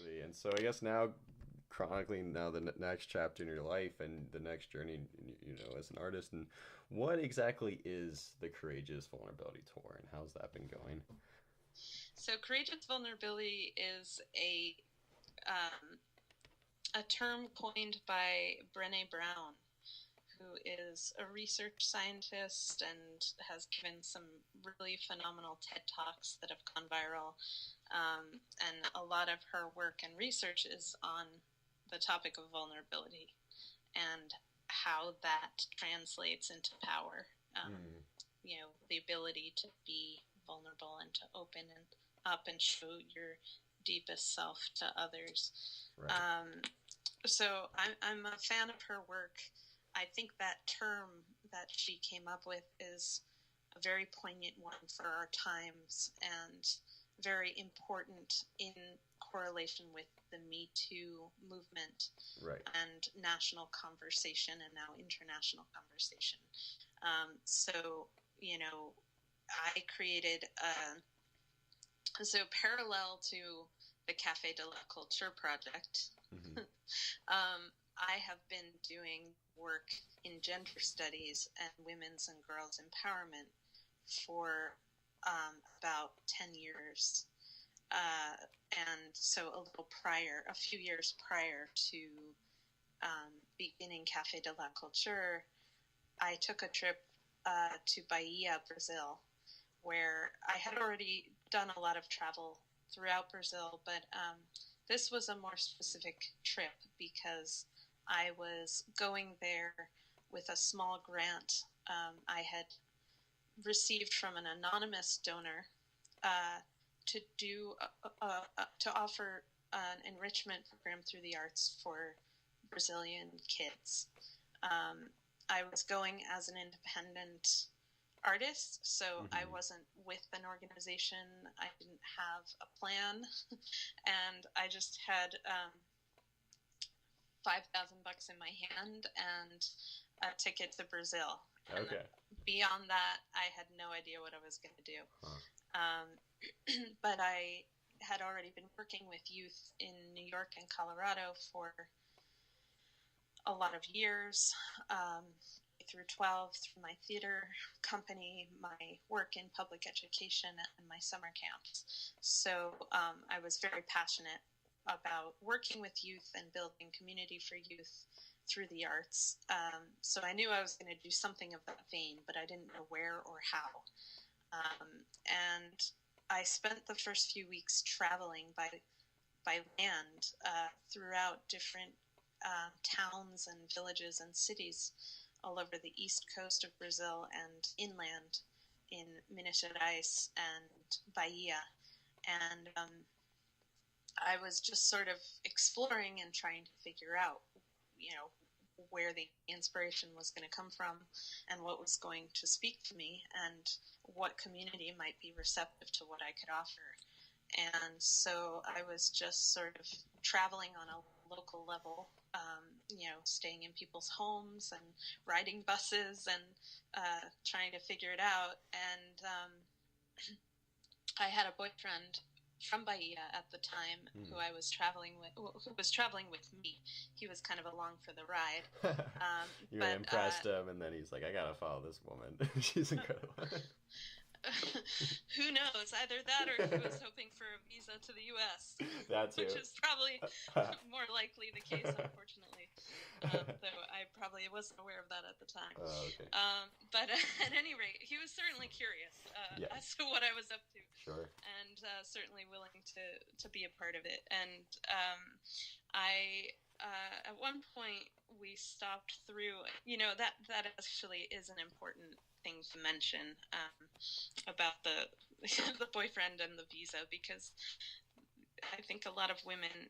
Absolutely. And so I guess now, chronicling now the next chapter in your life and the next journey, as an artist, and what exactly is the Courageous Vulnerability Tour, and how's that been going? So courageous vulnerability is um, a term coined by Brené Brown, who is a research scientist and has given some really phenomenal TED Talks that have gone viral. And a lot of her work and research is on the topic of vulnerability and how that translates into power. Mm, The ability to be vulnerable and to open and up and show your deepest self to others. right. So I'm a fan of her work. I think that term that she came up with is a very poignant one for our times and very important in correlation with the Me Too movement Right. and national conversation and now international conversation. So, I created so parallel to the Café de la Culture project, Hmm. I have been doing work in gender studies and women's and girls' empowerment for about 10 years. And so a few years prior to beginning Café de la Culture, I took a trip to Bahia, Brazil, where I had already done a lot of travel throughout Brazil, but this was a more specific trip because I was going there with a small grant I had received from an anonymous donor uh, to offer an enrichment program through the arts for Brazilian kids. Um, I was going as an independent artist, so I Hmm. wasn't with an organization. I didn't have a plan, and I just had 5,000 bucks in my hand and a ticket to Brazil. And Okay. beyond that, I had no idea what I was going to do. Huh. Um, but I had already been working with youth in New York and Colorado for a lot of years, through 12, through my theater company, my work in public education, and my summer camps. So I was very passionate about working with youth and building community for youth through the arts. So I knew I was going to do something of that vein, but I didn't know where or how. And I spent the first few weeks traveling by land throughout different towns and villages and cities all over the east coast of Brazil and inland in Minas Gerais and Bahia. And I was just sort of exploring and trying to figure out, where the inspiration was going to come from and what was going to speak to me and what community might be receptive to what I could offer. And so I was just sort of traveling on a local level, staying in people's homes and riding buses and trying to figure it out. And I had a boyfriend from Bahia at the time Hmm. who was traveling with me. He was kind of along for the ride. You But impressed him, and then he's like, "I gotta follow this woman. She's incredible." who knows? Either that or he was hoping for a visa to the U.S., That which too. is probably more likely the case, unfortunately. Though I probably wasn't aware of that at the time. Okay. But at any rate, he was certainly curious Yeah. as to what I was up to, Sure. and certainly willing to be a part of it. And I at one point we stopped through. That actually is an important thing to mention about the the boyfriend and the visa, because I think a lot of women,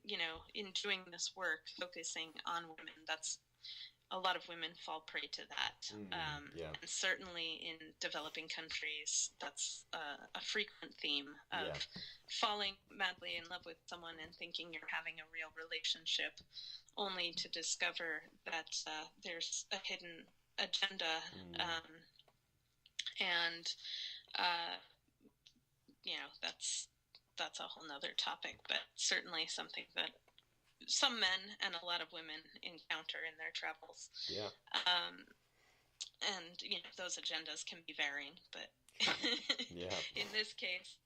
in doing this work, focusing on women, that's a lot of women fall prey to that. Yeah. And certainly in developing countries, that's a frequent theme Yeah. of falling madly in love with someone and thinking you're having a real relationship, only to discover that there's a hidden agenda. Mm. And, uh, that's that's a whole nother topic, but certainly something that some men and a lot of women encounter in their travels. Yeah. And those agendas can be varying, but Yeah. in this case,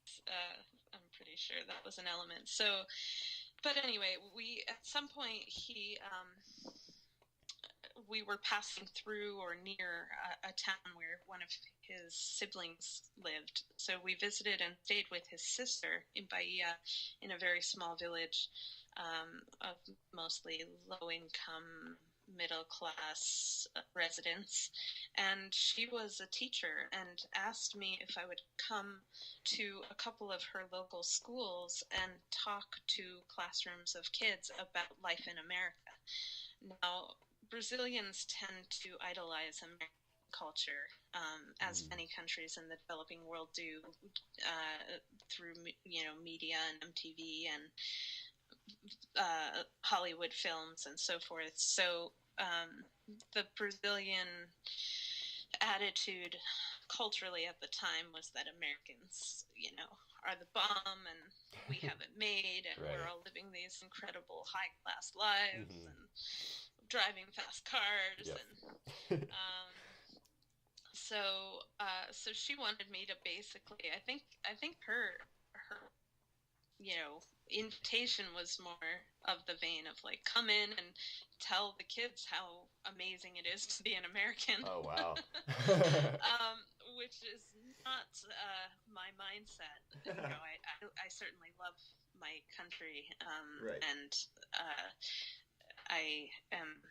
I'm pretty sure that was an element. So, but anyway, at some point we were passing through or near a town where one of his siblings lived. So we visited and stayed with his sister in Bahia, in a very small village of mostly low-income, middle-class residents. And she was a teacher and asked me if I would come to a couple of her local schools and talk to classrooms of kids about life in America. Now, Brazilians tend to idolize American culture, as many countries in the developing world do, through media and MTV and Hollywood films and so forth. So the Brazilian attitude culturally at the time was that Americans, are the bomb and we have it made, and right. we're all living these incredible high-class lives and driving fast cars. Yep. And so she wanted me to basically, I think her invitation was more of the vein of like, come in and tell the kids how amazing it is to be an American. Oh, wow. Which is not my mindset. I certainly love my country, right. and I am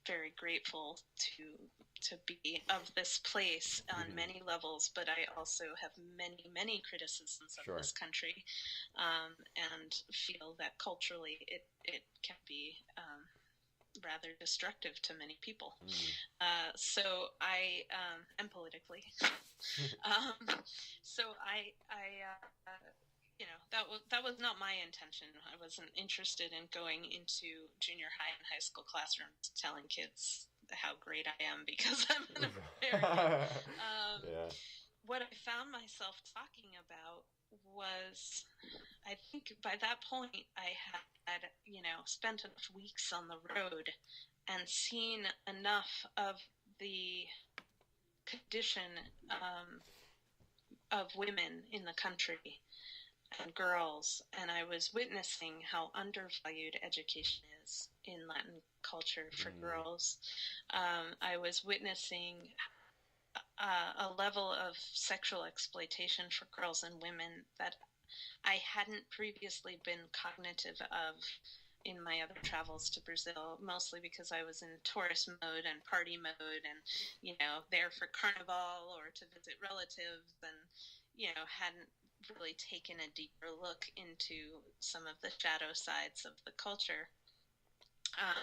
very grateful to be of this place on many levels, but I also have many criticisms of this country, and feel that culturally it can be rather destructive to many people. So I and politically. So I that was not my intention. I wasn't interested in going into junior high and high school classrooms telling kids how great I am because I'm an American. What I found myself talking about was, I think by that point I had spent enough weeks on the road and seen enough of the condition of women in the country and girls, and I was witnessing how undervalued education is in Latin culture for girls. I was witnessing a level of sexual exploitation for girls and women that I hadn't previously been cognitive of in my other travels to Brazil, mostly because I was in tourist mode and party mode and, there for carnival or to visit relatives, and, hadn't really taken a deeper look into some of the shadow sides of the culture.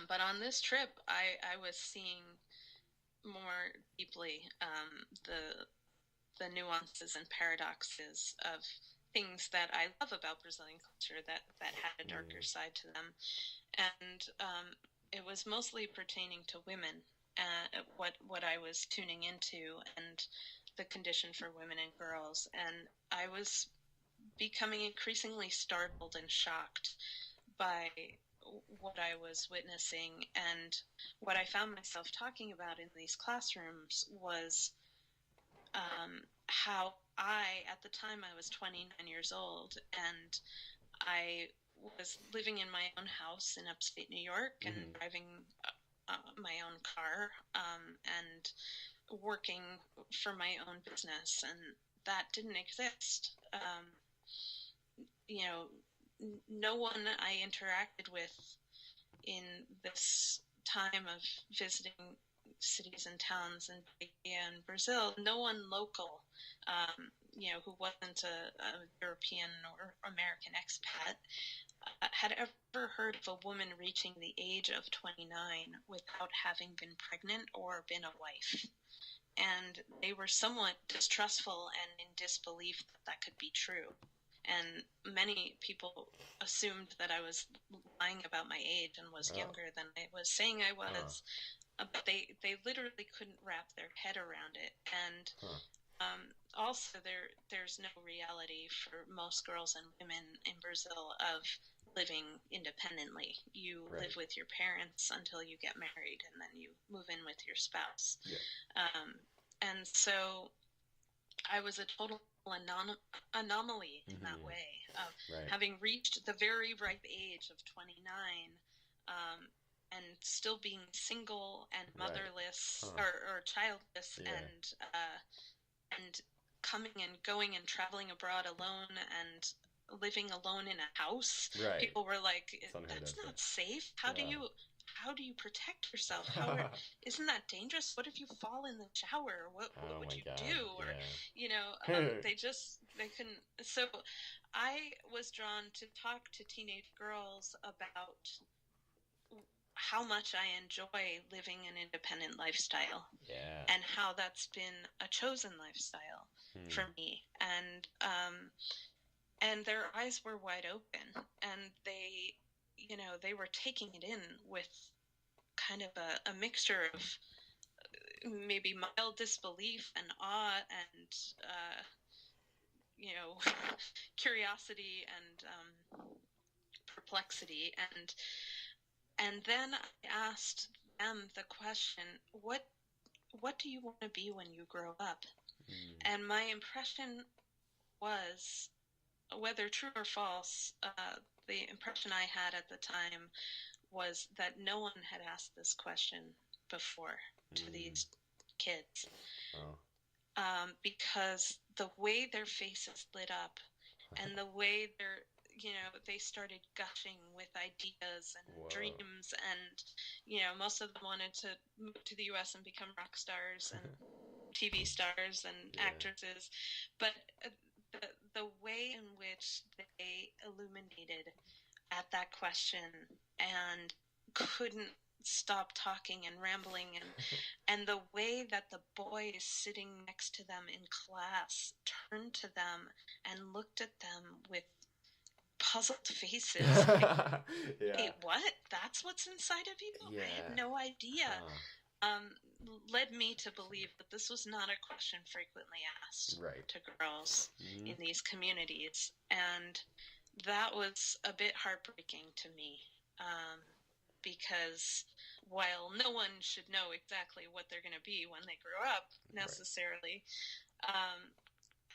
But on this trip, I was seeing more deeply the nuances and paradoxes of things that I love about Brazilian culture that had a darker side to them. And it was mostly pertaining to women, what I was tuning into, and the condition for women and girls. And I was becoming increasingly startled and shocked by what I was witnessing. And what I found myself talking about in these classrooms was how at the time I was 29 years old, and I was living in my own house in upstate New York and driving my own car, and working for my own business, and that didn't exist. No one I interacted with in this time of visiting cities and towns in Bahia and Brazil, no one local, who wasn't a European or American expat, had ever heard of a woman reaching the age of 29 without having been pregnant or been a wife. And they were somewhat distrustful and in disbelief that could be true. And many people assumed that I was lying about my age and was younger than I was saying I was. But they literally couldn't wrap their head around it. And Also, there's no reality for most girls and women in Brazil of living independently. You Right. live with your parents until you get married, and then you move in with your spouse. Yeah. And so I was a total anomaly in that way of Right. having reached the very ripe age of 29, and still being single and motherless, or childless, and coming and going and traveling abroad alone and living alone in a house. Right. People were like, "That's not safe. How do you protect yourself? Isn't that dangerous? What if you fall in the shower? What would you do?" Or, they couldn't. So I was drawn to talk to teenage girls about how much I enjoy living an independent lifestyle, and how that's been a chosen lifestyle for me. And their eyes were wide open, and they were taking it in with kind of a mixture of maybe mild disbelief and awe and curiosity and perplexity. And then I asked them the question, what do you want to be when you grow up? And my impression was, whether true or false, the impression I had at the time was that no one had asked this question before to these kids. Because the way their faces lit up and the way they started gushing with ideas and dreams, and most of them wanted to move to the US and become rock stars and TV stars and actresses. But the way in which they illuminated at that question and couldn't stop talking and rambling, and the way that the boys sitting next to them in class turned to them and looked at them with puzzled faces. Wait, what? That's what's inside of you? I had no idea. Led me to believe that this was not a question frequently asked to girls in these communities. And that was a bit heartbreaking to me, because while no one should know exactly what they're going to be when they grow up necessarily,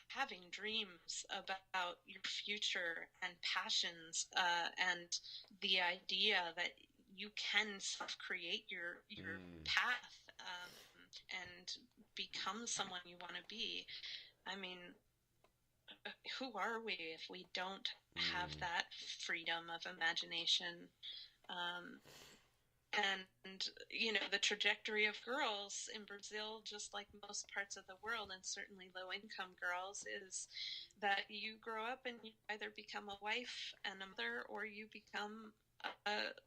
having dreams about your future and passions, and the idea that you can self-create your path, and become someone you want to be. I mean, who are we if we don't have that freedom of imagination? And the trajectory of girls in Brazil, just like most parts of the world, and certainly low-income girls, is that you grow up and you either become a wife and a mother, or you become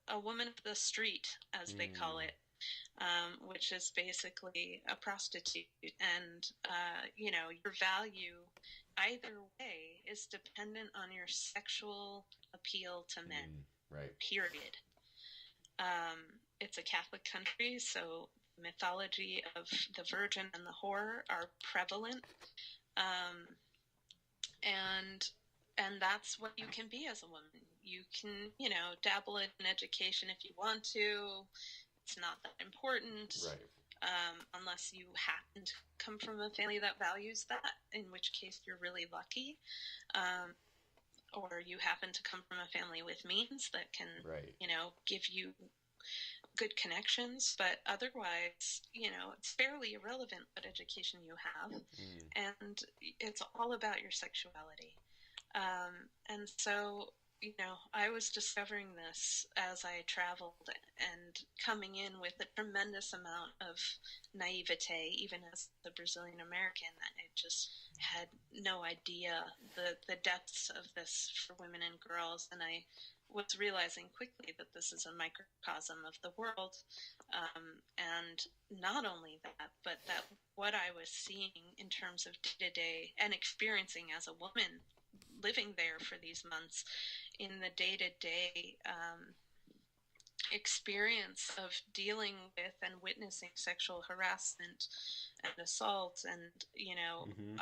a woman of the street, as they call it, which is basically a prostitute. And your value either way is dependent on your sexual appeal to men. Period. It's a Catholic country, so mythology of the Virgin and the whore are prevalent, and that's what you can be as a woman. You can, dabble in education if you want to. It's not that important, unless you happen to come from a family that values that, in which case you're really lucky. Or you happen to come from a family with means that can, give you good connections. But otherwise, it's fairly irrelevant what education you have. And it's all about your sexuality. And so, I was discovering this as I traveled, and coming in with a tremendous amount of naivete, even as the Brazilian American. I just had no idea the depths of this for women and girls, and I was realizing quickly that this is a microcosm of the world, and not only that, but that what I was seeing in terms of day-to-day and experiencing as a woman living there for these months, in the day-to-day experience of dealing with and witnessing sexual harassment and assault, and Mm-hmm.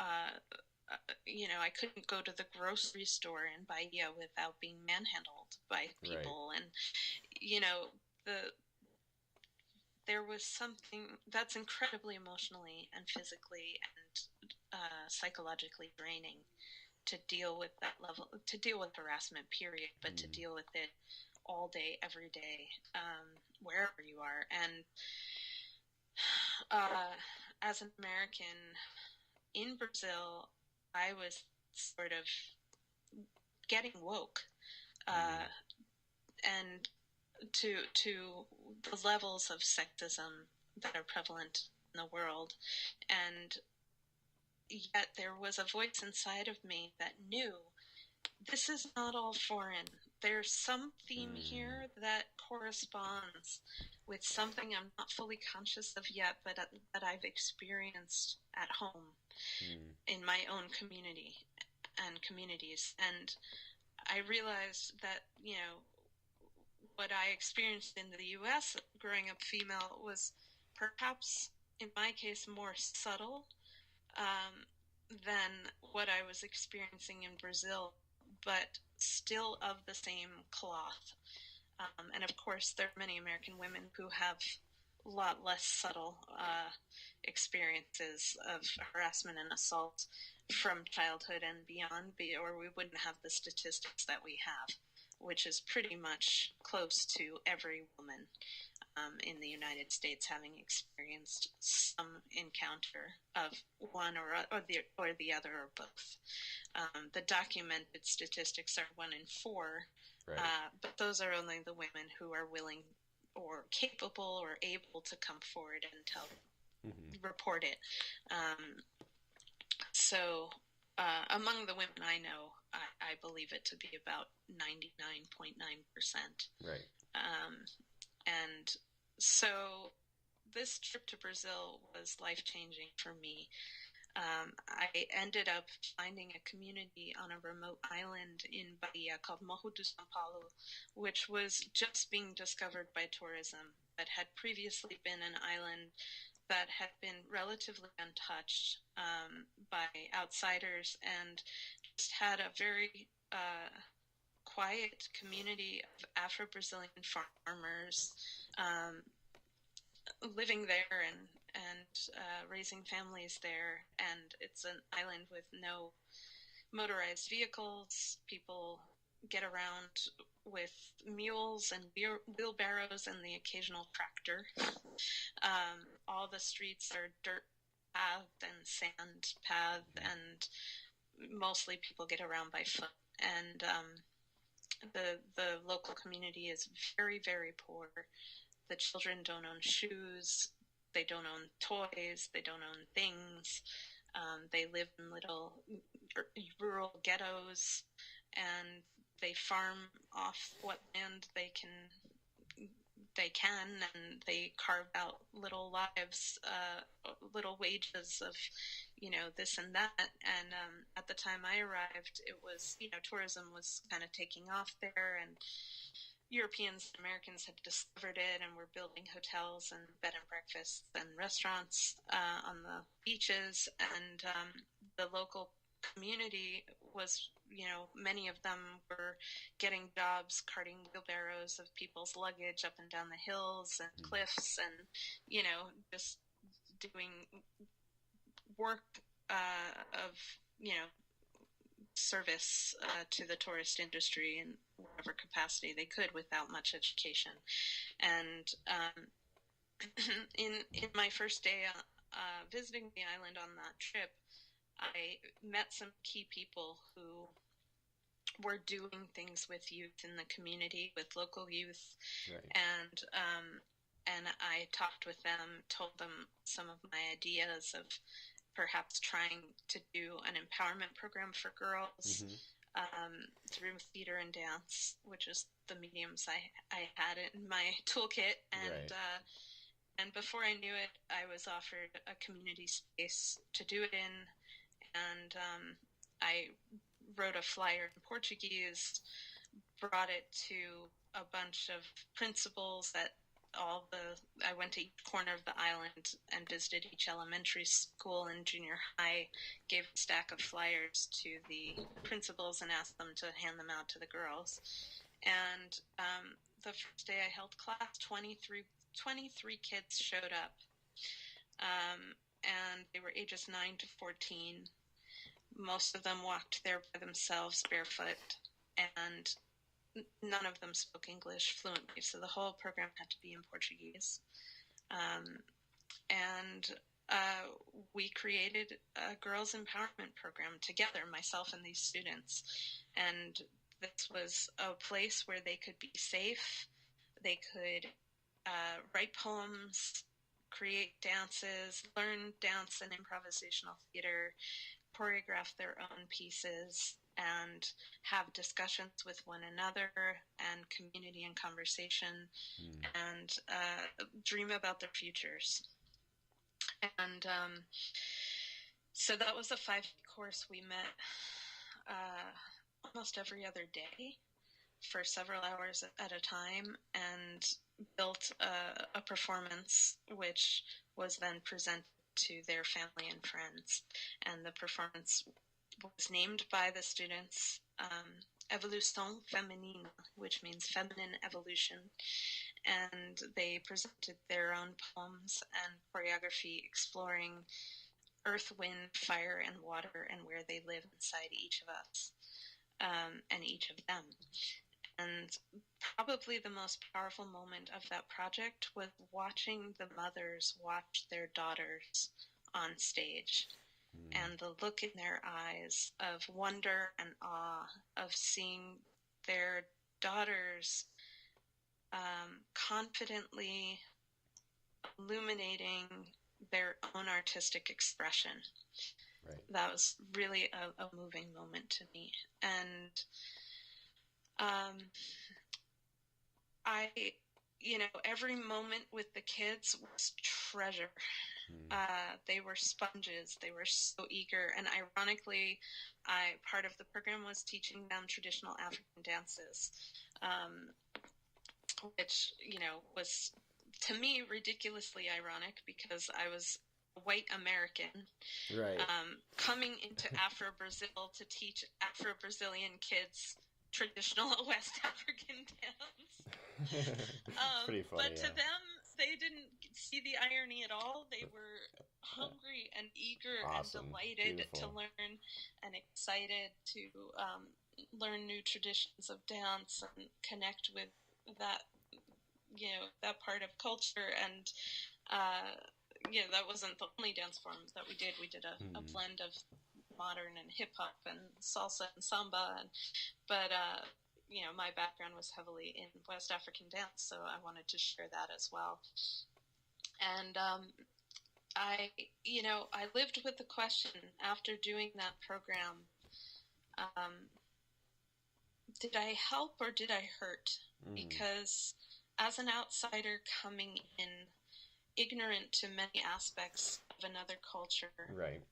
I couldn't go to the grocery store in Bahia without being manhandled by Right. people, and you know the there was something that's incredibly emotionally and physically and psychologically draining to deal with that level, to deal with harassment, period, but to deal with it all day, every day, wherever you are. And as an American in Brazil, I was sort of getting woke, and to the levels of sexism that are prevalent in the world. And yet there was a voice inside of me that knew this is not all foreign. There's some theme here that corresponds with something I'm not fully conscious of yet, but that I've experienced at home in my own community and communities. And I realized that, what I experienced in the U.S. growing up female was perhaps, in my case, more subtle than what I was experiencing in Brazil, but still of the same cloth. And of course, there are many American women who have a lot less subtle experiences of harassment and assault from childhood and beyond, or we wouldn't have the statistics that we have, which is pretty much close to every woman in the United States having experienced some encounter of one or the other or both. The documented statistics are 1 in 4, Right. but those are only the women who are willing or capable or able to come forward and report it. So among the women I know, I believe it to be about 99.9%. Right. And so this trip to Brazil was life-changing for me. I ended up finding a community on a remote island in Bahia called Morro do São Paulo, which was just being discovered by tourism, but had previously been an island that had been relatively untouched by outsiders, and just had a very quiet community of Afro-Brazilian farmers living there and raising families there. And it's an island with no motorized vehicles. People get around with mules and wheelbarrows and the occasional tractor. All the streets are dirt paved and sand paved, and mostly people get around by foot. And the local community is very, very poor. The children don't own shoes. They don't own toys. They don't own things. They live in little rural ghettos, and they farm off what land they can, and they carve out little lives, little wages of, this and that. And at the time I arrived, it was, tourism was kind of taking off there, and Europeans and Americans had discovered it and were building hotels and bed and breakfasts and restaurants on the beaches. And the local community was, many of them were getting jobs carting wheelbarrows of people's luggage up and down the hills and cliffs, and, just doing work of, service to the tourist industry in whatever capacity they could without much education. And in my first day visiting the island on that trip, I met some key people who were doing things with youth in the community, with local youth. Right. And I talked with them, told them some of my ideas of perhaps trying to do an empowerment program for girls through theater and dance, which is the mediums I had in my toolkit. And and before I knew it, I was offered a community space to do it in, and I wrote a flyer in Portuguese, brought it to a bunch of principals at I went to each corner of the island and visited each elementary school and junior high, gave a stack of flyers to the principals and asked them to hand them out to the girls. And the first day I held class, 23 kids showed up. And they were ages 9 to 14. Most of them walked there by themselves, barefoot, and none of them spoke English fluently, so the whole program had to be in Portuguese. We created a girls' empowerment program together, myself and these students. And this was a place where they could be safe, they could write poems, create dances, learn dance and improvisational theater, choreograph their own pieces, and have discussions with one another and community and conversation, and dream about their futures. And so that was a 5-week course. We met almost every other day for several hours at a time, and built a performance which was then presented to their family and friends. And the performance was named by the students Evolution Féminine, which means feminine evolution. And they presented their own poems and choreography exploring earth, wind, fire, and water, and where they live inside each of us, and each of them. And probably the most powerful moment of that project was watching the mothers watch their daughters on stage, and the look in their eyes of wonder and awe of seeing their daughters confidently illuminating their own artistic expression. Right. That was really a moving moment to me. And every moment with the kids was treasure. They were sponges. They were so eager. And ironically, part of the program was teaching them traditional African dances, which, was, to me, ridiculously ironic because I was a white American, right, coming into Afro-Brazil to teach Afro-Brazilian kids traditional West African dance. Pretty funny, but to them, they didn't see the irony at all. They were hungry and eager awesome. and delighted Beautiful. to learn and excited to learn new traditions of dance and connect with that, that part of culture. And that wasn't the only dance form that we did. We did a blend of modern and hip hop and salsa and samba, but my background was heavily in West African dance, so I wanted to share that as well. And I lived with the question after doing that program, did I help or did I hurt? Because as an outsider coming in, ignorant to many aspects of another culture, right,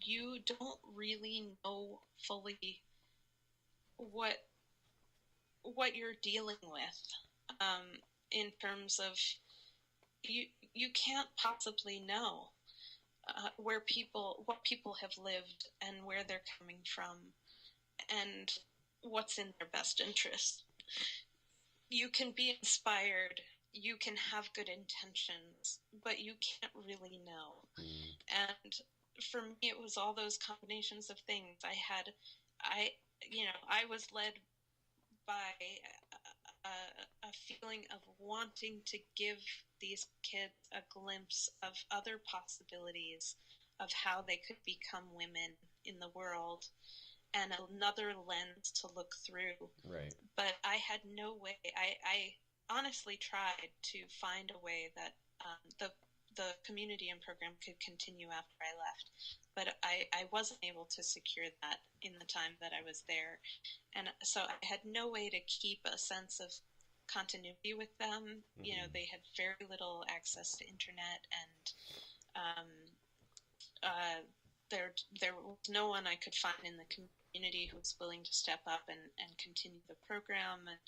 you don't really know fully what you're dealing with, in terms of you can't possibly know what people have lived and where they're coming from and what's in their best interest. You can be inspired, you can have good intentions, but you can't really know. And for me, it was all those combinations of things. I was led by a feeling of wanting to give these kids a glimpse of other possibilities of how they could become women in the world and another lens to look through. Right. But I had no way. I honestly tried to find a way that the community and program could continue after I left, but I wasn't able to secure that in the time that I was there. And so I had no way to keep a sense of continuity with them. They had very little access to internet, and there was no one I could find in the community community who was willing to step up and continue the program and,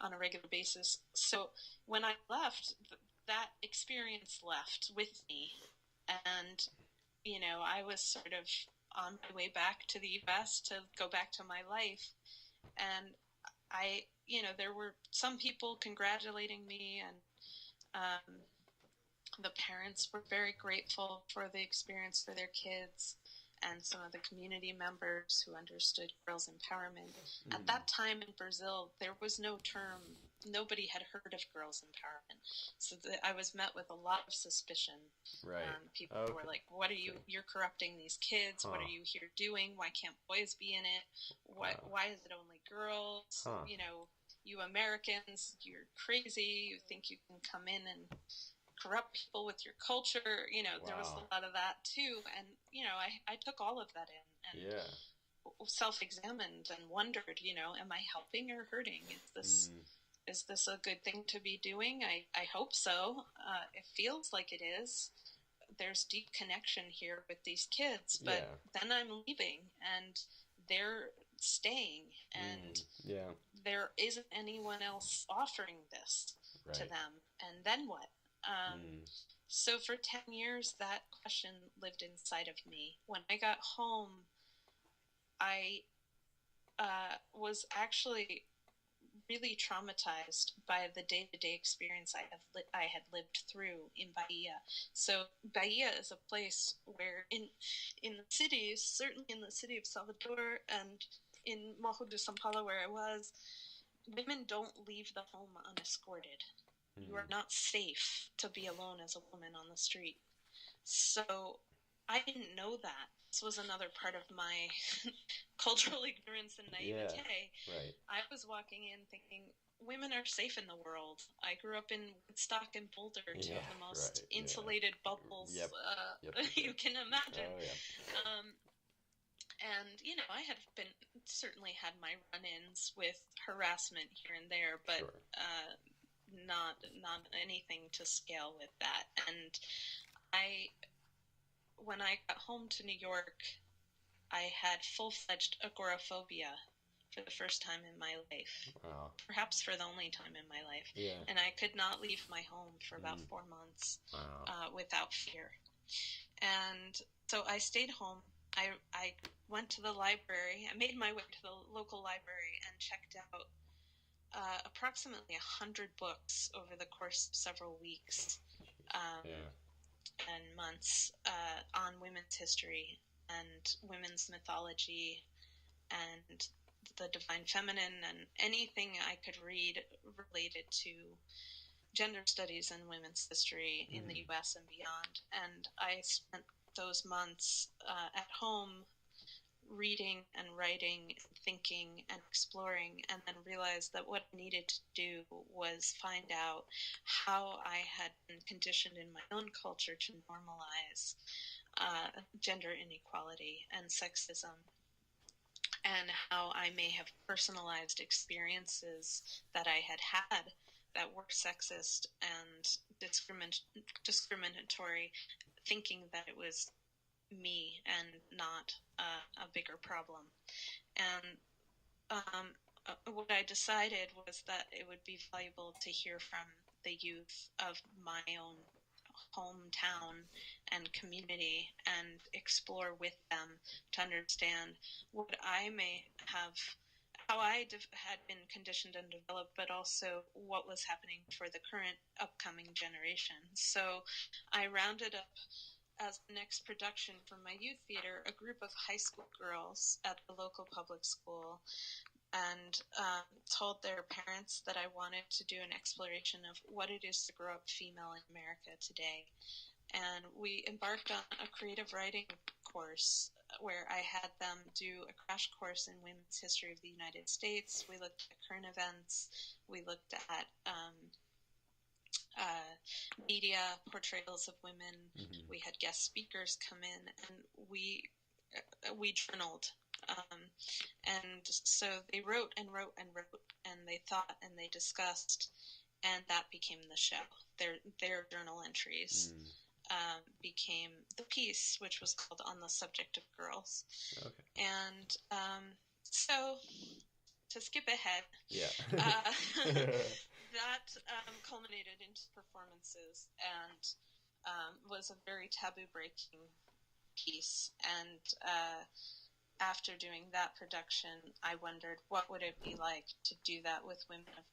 on a regular basis. So when I left, that experience left with me. And, you know, I was sort of on my way back to the U.S. to go back to my life. And there were some people congratulating me, and the parents were very grateful for the experience for their kids, and some of the community members who understood girls' empowerment. At that time in Brazil, there was no term. Nobody had heard of girls' empowerment. So I was met with a lot of suspicion. Right. People were like, what are you, you're corrupting these kids. What are you here doing? Why can't boys be in it? Why is it only girls? You know, you Americans, you're crazy. You think you can come in and corrupt people with your culture. You know, there was a lot of that too. And, you know, I took all of that in and self-examined and wondered, you know, am I helping or hurting? Is this a good thing to be doing? I hope so. It feels like it is. There's deep connection here with these kids, but then I'm leaving and they're staying, and there isn't anyone else offering this to them. And then what? So for 10 years, that question lived inside of me. When I got home, I was actually really traumatized by the day-to-day experience I had lived through in Bahia. So Bahia is a place where in the cities, certainly in the city of Salvador and in Morro de São Paulo where I was, women don't leave the home unescorted. You are not safe to be alone as a woman on the street. So I didn't know that. This was another part of my cultural ignorance and naivete. I was walking in thinking, women are safe in the world. I grew up in Woodstock and Boulder, two of the most insulated bubbles you can imagine. And, you know, I had certainly had my run-ins with harassment here and there, but not anything to scale with that. And when I got home to New York, I had full-fledged agoraphobia for the first time in my life. Perhaps for the only time in my life. And I could not leave my home for about 4 months without fear. And so I stayed home. I went to the library. I made my way to the local library and checked out approximately 100 books over the course of several weeks and months on women's history and women's mythology and the divine feminine, and anything I could read related to gender studies and women's history in the U.S. and beyond. And I spent those months at home reading and writing, thinking and exploring, and then realized that what I needed to do was find out how I had been conditioned in my own culture to normalize gender inequality and sexism, and how I may have personalized experiences that I had that were sexist and discriminatory, thinking that it was me and not a bigger problem. And what I decided was that it would be valuable to hear from the youth of my own hometown and community and explore with them to understand what I may have, how I had been conditioned and developed, but also what was happening for the current upcoming generation. So I rounded up as the next production from my youth theater a group of high school girls at the local public school, and told their parents that I wanted to do an exploration of what it is to grow up female in America today. And we embarked on a creative writing course where I had them do a crash course in women's history of the United States. We looked at current events. We looked at media portrayals of women. We had guest speakers come in, and we journaled. And so they wrote and wrote and wrote, and they thought and they discussed, and that became the show, their journal entries. became the piece, which was called On the Subject of Girls. Okay. And so, to skip ahead, that culminated into performances and was a very taboo-breaking piece. And after doing that production, I wondered what would it be like to do that with women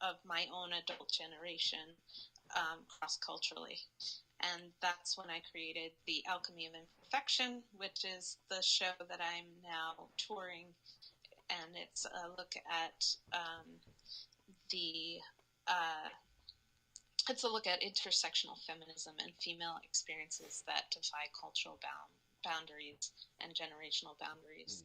of my own adult generation, cross-culturally. And that's when I created the Alchemy of Imperfection, which is the show that I'm now touring. And it's a look at it's a look at intersectional feminism and female experiences that defy cultural boundaries and generational boundaries.